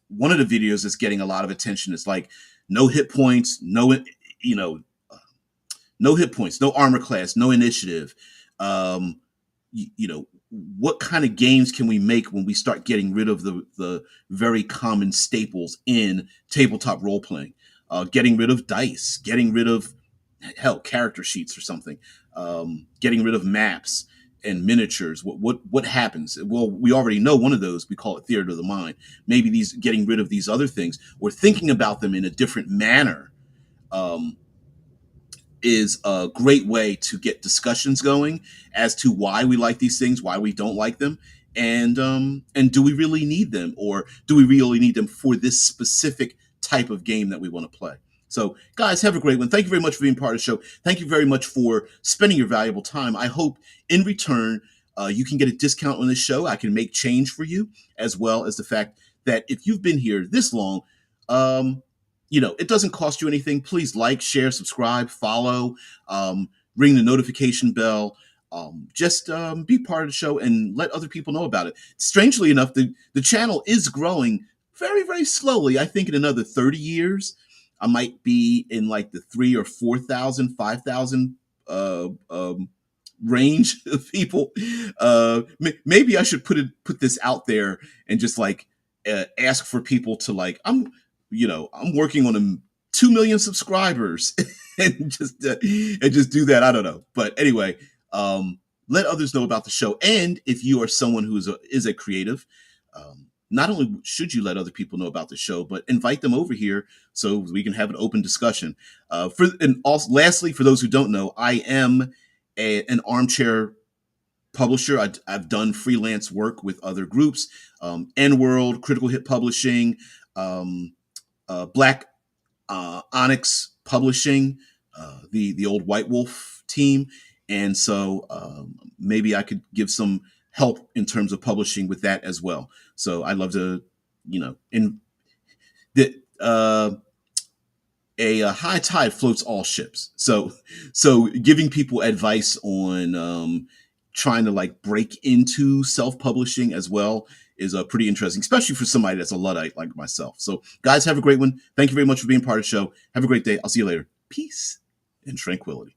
one of the videos that's getting a lot of attention is like no hit points, you know, no hit points, no armor class, no initiative. Um, what kind of games can we make when we start getting rid of the very common staples in tabletop role playing? Getting rid of dice, getting rid of hell character sheets or something, getting rid of maps and miniatures. What happens? Well, we already know one of those. We call it theater of the mind. Maybe these getting rid of these other things or thinking about them in a different manner. Um, is a great way to get discussions going as to why we like these things, why we don't like them, and do we really need them, or do we really need them for this specific type of game that we want to play? So, guys, have a great one. Thank you very much for being part of the show. Thank you very much for spending your valuable time. I hope in return you can get a discount on this show. I can make change for you, as well as the fact that if you've been here this long, um, it doesn't cost you anything. Please like, share, subscribe, follow, ring the notification bell. Just be part of the show and let other people know about it. Strangely enough, the channel is growing very, very slowly. I think in another 30 years, I might be in like the 3 or 4,000, 5,000 range of people. Maybe I should put this out there and just like ask for people to like, I'm working on 2 million subscribers and just do that. I don't know. But anyway, let others know about the show. And if you are someone who is a creative, not only should you let other people know about the show, but invite them over here so we can have an open discussion. Lastly, for those who don't know, I am an armchair publisher. I've done freelance work with other groups, N-World, Critical Hit Publishing, Black Onyx Publishing, the old White Wolf team, and so maybe I could give some help in terms of publishing with that as well. So I'd love to, in the a high tide floats all ships. So giving people advice on trying to like break into self-publishing as well is pretty interesting, especially for somebody that's a Luddite like myself. So guys, have a great one. Thank you very much for being part of the show. Have a great day. I'll see you later. Peace and tranquility.